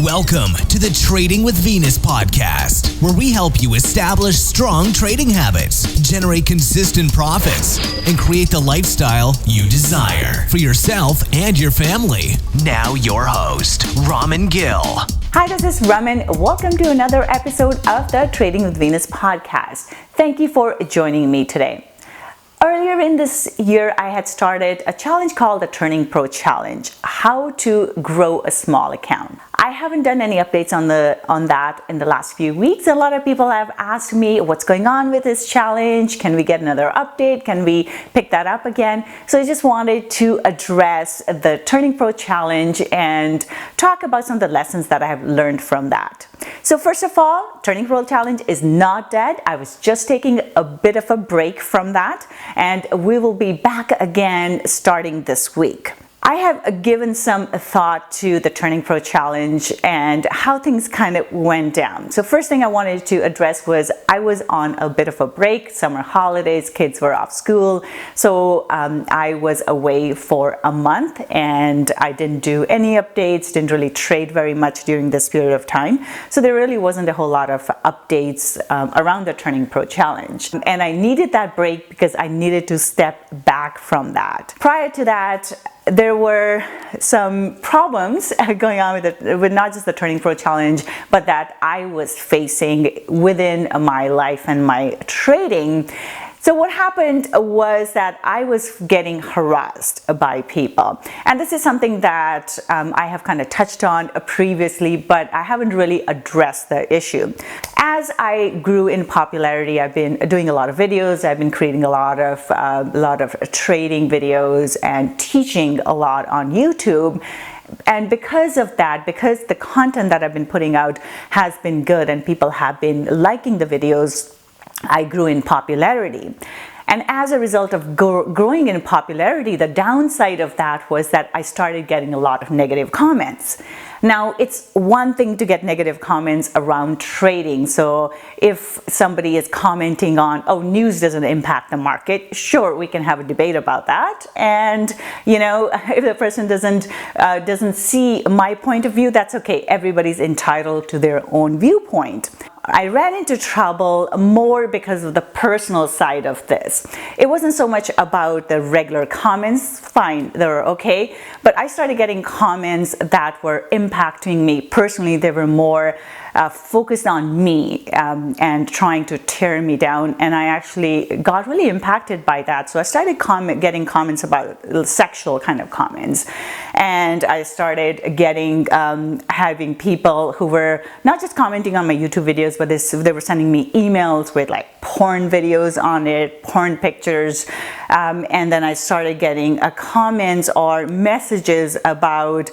Welcome to the Trading with Venus podcast, where we help you establish strong trading habits, generate consistent profits, and create the lifestyle you desire for yourself and your family. Now your host, Raman Gill. Hi, this is Raman. Welcome to another episode of the Trading with Venus podcast. Thank you for joining me today. Earlier in this year, I had started a challenge called the Turning Pro Challenge, how to grow a small account. I haven't done any updates on that in the last few weeks. A lot of people have asked me what's going on with this challenge. Can we get another update? Can we pick that up again? So I just wanted to address the Turning Pro Challenge and talk about some of the lessons that I have learned from that. So first of all, Turning Pro Challenge is not dead. I was just taking a bit of a break from that, and we will be back again starting this week. I have given some thought to the Turning Pro Challenge and how things kind of went down. So first thing I wanted to address was I was on a bit of a break, summer holidays, kids were off school. So I was away for a month and I didn't do any updates, didn't really trade very much during this period of time. So there really wasn't a whole lot of updates around the Turning Pro Challenge. And I needed that break because I needed to step back from that. Prior to that, there were some problems going on with not just the Turning Pro Challenge, but that I was facing within my life and my trading. So what happened was that I was getting harassed by people. And this is something that I have kind of touched on previously, but I haven't really addressed the issue. As I grew in popularity, I've been doing a lot of videos. I've been creating a lot of trading videos and teaching a lot on YouTube. And because of that, because the content that I've been putting out has been good and people have been liking the videos, I grew in popularity. And as a result of growing in popularity, the downside of that was that I started getting a lot of negative comments. Now, it's one thing to get negative comments around trading. So if somebody is commenting on, oh, news doesn't impact the market, sure, we can have a debate about that. And, you know, if the person doesn't see my point of view, that's okay. Everybody's entitled to their own viewpoint. I ran into trouble more because of the personal side of this. It wasn't so much about the regular comments, fine, they were okay, but I started getting comments that were impacting me personally. They were more focused on me and trying to tear me down, and I actually got really impacted by that. So I started getting comments about sexual kind of comments, and I started getting having people who were not just commenting on my YouTube videos, but they were sending me emails with like porn videos on it, porn pictures, and then I started getting comments or messages about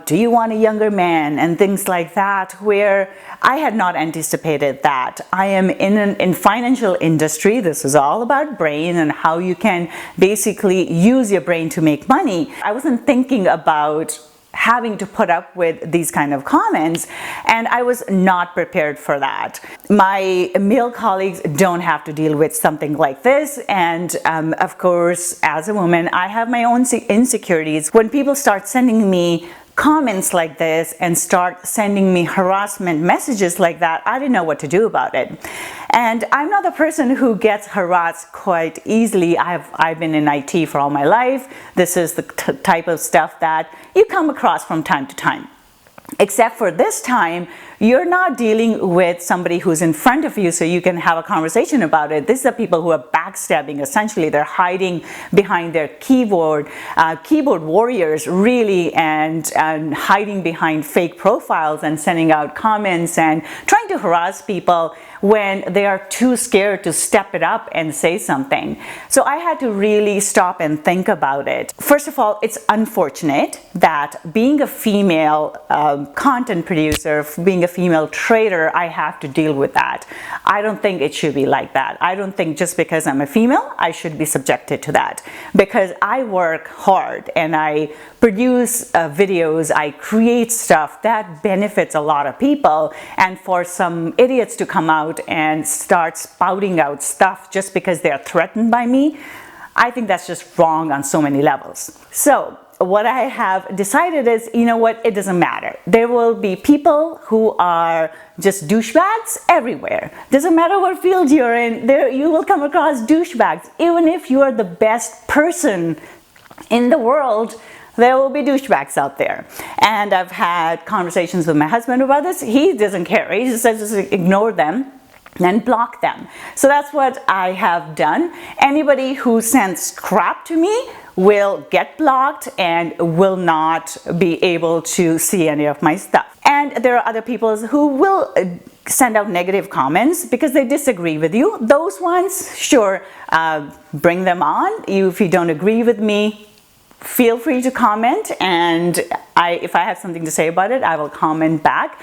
do you want a younger man and things like that, where I had not anticipated that. I am in financial industry. This is all about brain and how you can basically use your brain to make money. I wasn't thinking about having to put up with these kind of comments, and I was not prepared for that. My male colleagues don't have to deal with something like this, and of course, as a woman, I have my own insecurities. When people start sending me comments like this and start sending me harassment messages like that, I didn't know what to do about it. And I'm not the person who gets harassed quite easily. I've been in IT for all my life. This is the type of stuff that you come across from time to time. Except for this time, you're not dealing with somebody who's in front of you so you can have a conversation about it. These are people who are backstabbing. Essentially, they're hiding behind their keyboard warriors, really, and hiding behind fake profiles and sending out comments and trying to harass people when they are too scared to step it up and say something. So I had to really stop and think about it. First of all, it's unfortunate that being a female content producer, being a female trader, I have to deal with that. I don't think it should be like that. I don't think just because I'm a female, I should be subjected to that. Because I work hard and I produce videos, I create stuff that benefits a lot of people, and for some idiots to come out and start spouting out stuff just because they're threatened by me, I think that's just wrong on so many levels. So what I have decided is, you know what, it doesn't matter. There will be people who are just douchebags everywhere. Doesn't matter what field you're in, there you will come across douchebags. Even if you are the best person in the world, there will be douchebags out there. And I've had conversations with my husband about this. He doesn't care. He just says just ignore them and block them. So that's what I have done. Anybody who sends crap to me will get blocked and will not be able to see any of my stuff. And there are other people who will send out negative comments because they disagree with you. Those ones, sure, bring them on. If you don't agree with me, feel free to comment, and if I have something to say about it, I will comment back.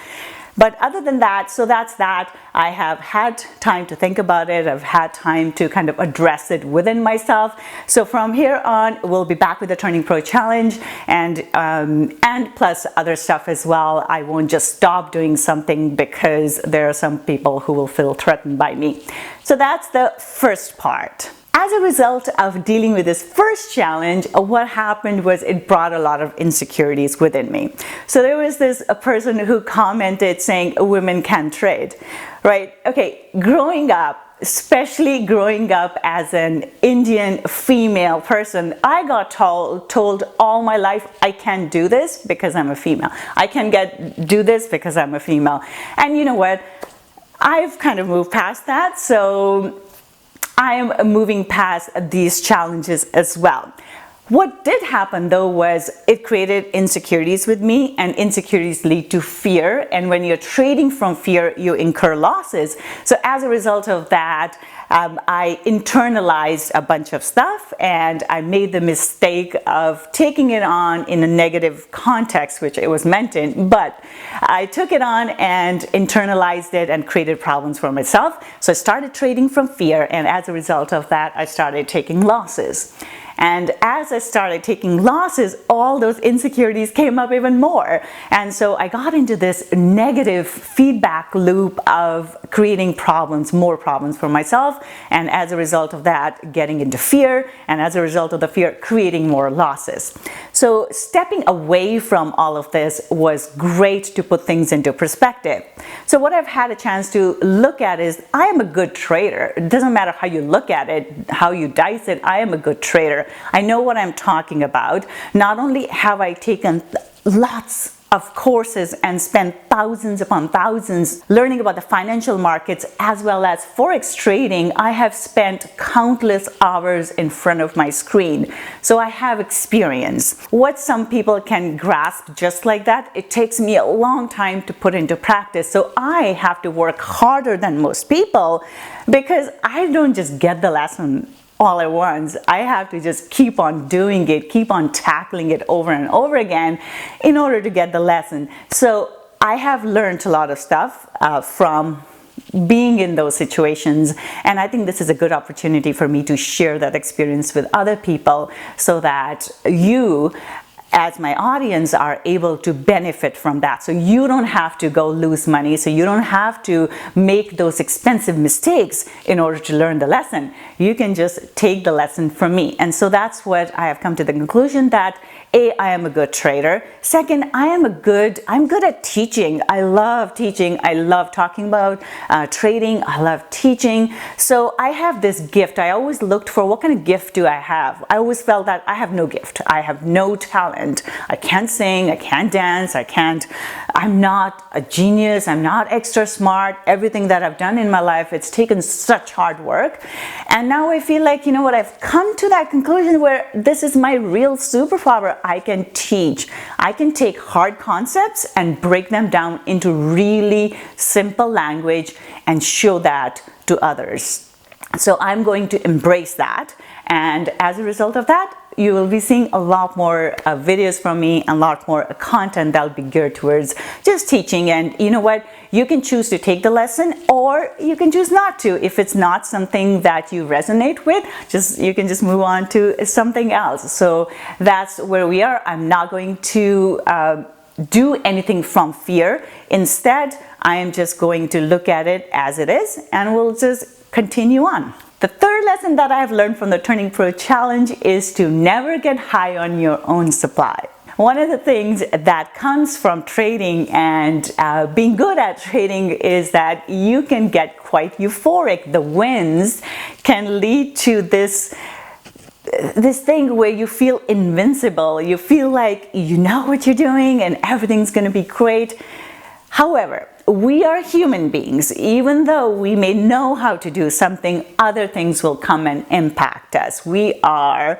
But other than that, so that's that. I have had time to think about it. I've had time to kind of address it within myself. So from here on, we'll be back with the Turning Pro Challenge and plus other stuff as well. I won't just stop doing something because there are some people who will feel threatened by me. So that's the first part. As a result of dealing with this first challenge, what happened was it brought a lot of insecurities within me. So there was a person who commented saying women can trade, right? Okay, growing up, especially growing up as an Indian female person, I got told all my life I can't do this because I'm a female. I can't do this because I'm a female. And you know what? I've kind of moved past that. So I am moving past these challenges as well. What did happen though was it created insecurities with me, and insecurities lead to fear. And when you're trading from fear, you incur losses. So as a result of that, I internalized a bunch of stuff, and I made the mistake of taking it on in a negative context, which it was meant in, but I took it on and internalized it and created problems for myself. So I started trading from fear, and as a result of that, I started taking losses. And as I started taking losses, all those insecurities came up even more. And so I got into this negative feedback loop of creating problems, more problems for myself. And as a result of that, getting into fear. And as a result of the fear, creating more losses. So stepping away from all of this was great to put things into perspective. So what I've had a chance to look at is I am a good trader. It doesn't matter how you look at it, how you dice it, I am a good trader. I know what I'm talking about. Not only have I taken lots of courses and spent thousands upon thousands learning about the financial markets as well as forex trading, I have spent countless hours in front of my screen. So I have experience. What some people can grasp just like that, it takes me a long time to put into practice. So I have to work harder than most people because I don't just get the lesson all at once. I have to just keep on doing it, keep on tackling it over and over again in order to get the lesson. So I have learned a lot of stuff from being in those situations, and I think this is a good opportunity for me to share that experience with other people so that you as my audience are able to benefit from that. So you don't have to go lose money. So you don't have to make those expensive mistakes in order to learn the lesson. You can just take the lesson from me. And so that's what I have come to the conclusion that A, I am a good trader. Second, I'm good at teaching. I love teaching. I love talking about trading. I love teaching. So I have this gift. I always looked for what kind of gift do I have. I always felt that I have no gift. I have no talent. I can't sing. I can't dance. I'm not a genius. I'm not extra smart. Everything that I've done in my life, it's taken such hard work. And now I feel like, you know what, I've come to that conclusion where this is my real superpower. I can teach. I can take hard concepts and break them down into really simple language and show that to others. So I'm going to embrace that. And as a result of that, you will be seeing a lot more videos from me and a lot more content that will be geared towards just teaching. And you know what? You can choose to take the lesson or you can choose not to. If it's not something that you resonate with, you can just move on to something else. So that's where we are. I'm not going to do anything from fear. Instead, I am just going to look at it as it is and we'll just continue on. The third lesson that I've learned from the Turning Pro Challenge is to never get high on your own supply. One of the things that comes from trading and being good at trading is that you can get quite euphoric. The wins can lead to this thing where you feel invincible. You feel like you know what you're doing and everything's going to be great. However, we are human beings. Even though we may know how to do something, other things will come and impact us. We are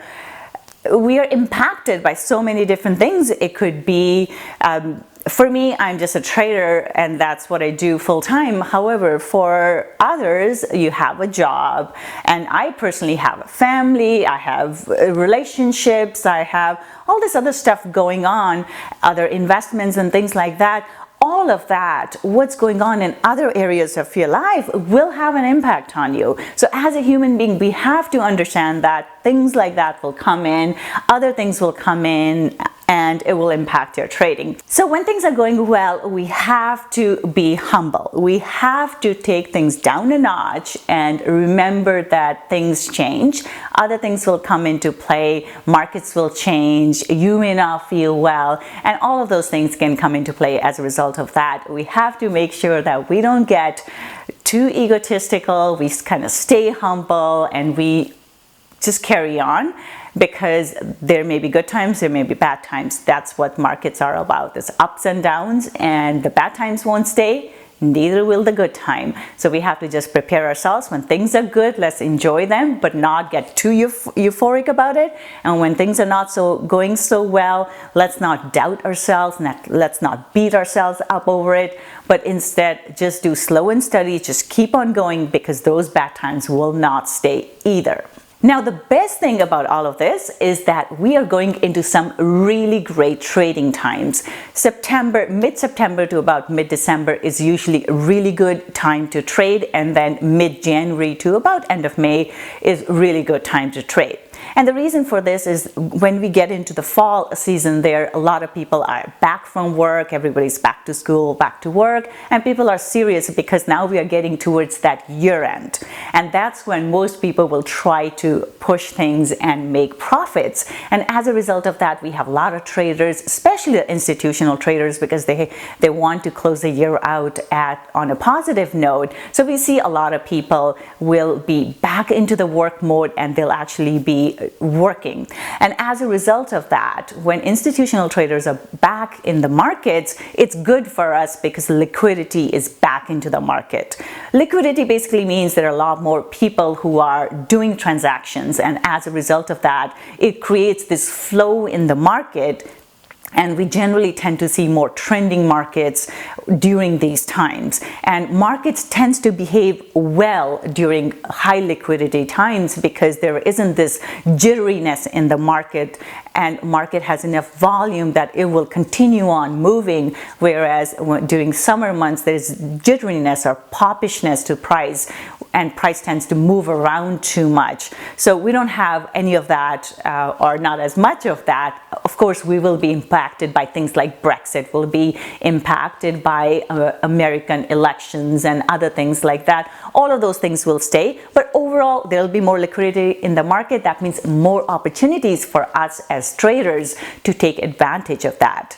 impacted by so many different things. It could be, for me, I'm just a trader and that's what I do full time. However, for others, you have a job, and I personally have a family, I have relationships, I have all this other stuff going on, other investments and things like that. All of that, what's going on in other areas of your life, will have an impact on you. So as a human being, we have to understand that things like that will come in, other things will come in, and it will impact your trading. So when things are going well, we have to be humble. We have to take things down a notch and remember that things change. Other things will come into play, markets will change, you may not feel well, and all of those things can come into play as a result of that. We have to make sure that we don't get too egotistical, we kind of stay humble, and we just carry on, because there may be good times, there may be bad times. That's what markets are about. There's ups and downs, and the bad times won't stay, neither will the good time. So we have to just prepare ourselves. When things are good, let's enjoy them, but not get too euphoric about it. And when things are not going so well, let's not doubt ourselves, let's not beat ourselves up over it, but instead just do slow and steady, just keep on going, because those bad times will not stay either. Now, the best thing about all of this is that we are going into some really great trading times. Mid-September to about mid-December is usually a really good time to trade, and then mid-January to about end of May is really good time to trade. And the reason for this is when we get into the fall season there, a lot of people are back from work, everybody's back to school, back to work, and people are serious because now we are getting towards that year end. And that's when most people will try to push things and make profits. And as a result of that, we have a lot of traders, especially the institutional traders, because they want to close the year out on a positive note. So we see a lot of people will be back into the work mode, and they'll actually be working. And as a result of that, when institutional traders are back in the markets, it's good for us because liquidity is back into the market. Liquidity basically means there are a lot more people who are doing transactions, and as a result of that, it creates this flow in the market. And we generally tend to see more trending markets during these times. And markets tend to behave well during high liquidity times because there isn't this jitteriness in the market, and market has enough volume that it will continue on moving, whereas during summer months there's jitteriness or poppishness to price, and price tends to move around too much. So we don't have any of that, or not as much of that. Of course, we will be impacted by things like Brexit, will be impacted by American elections and other things like that. All of those things will stay, but overall there will be more liquidity in the market. That means more opportunities for us as traders to take advantage of that.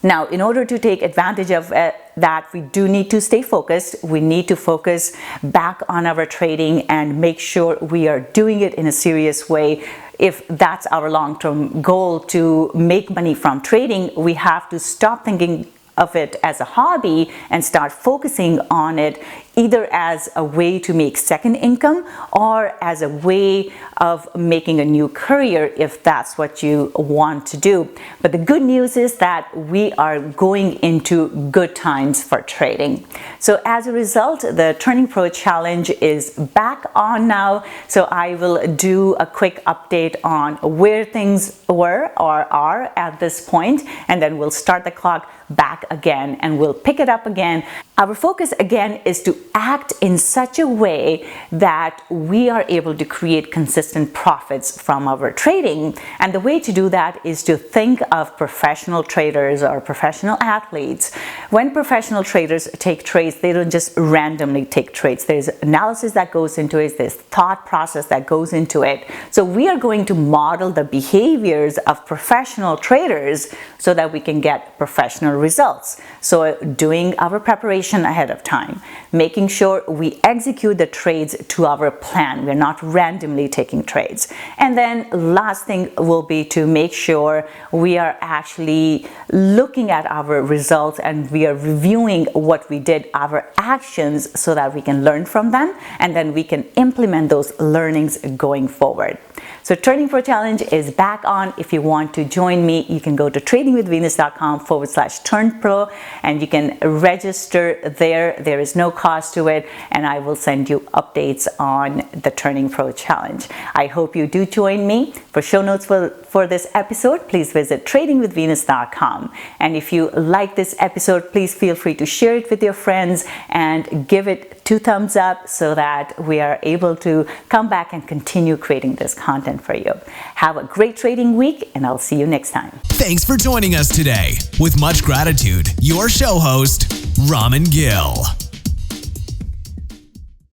Now, in order to take advantage of that, we do need to stay focused. We need to focus back on our trading and make sure we are doing it in a serious way. If that's our long-term goal, to make money from trading, we have to stop thinking of it as a hobby and start focusing on it either as a way to make second income or as a way of making a new career if that's what you want to do. But the good news is that we are going into good times for trading. So as a result, the Turning Pro Challenge is back on now. So I will do a quick update on where things were or are at this point, and then we'll start the clock back again and we'll pick it up again. Our focus again is to act in such a way that we are able to create consistent profits from our trading. And the way to do that is to think of professional traders or professional athletes. When professional traders take trades, they don't just randomly take trades. There's analysis that goes into it, there's thought process that goes into it. So we are going to model the behaviors of professional traders so that we can get professional results. So doing our preparation ahead of time, making sure we execute the trades to our plan. We're not randomly taking trades. And then last thing will be to make sure we are actually looking at our results and we are reviewing what we did, our actions, so that we can learn from them and then we can implement those learnings going forward. So Turning Pro Challenge is back on. If you want to join me, you can go to tradingwithvenus.com/turnpro and you can register there. There is no cost to it, and I will send you updates on the Turning Pro Challenge. I hope you do join me. For show notes for this episode, please visit tradingwithvenus.com. And if you like this episode, please feel free to share it with your friends and give it 2 thumbs up so that we are able to come back and continue creating this content for you. Have a great trading week, and I'll see you next time. Thanks for joining us today. With much gratitude, your show host, Raman Gill.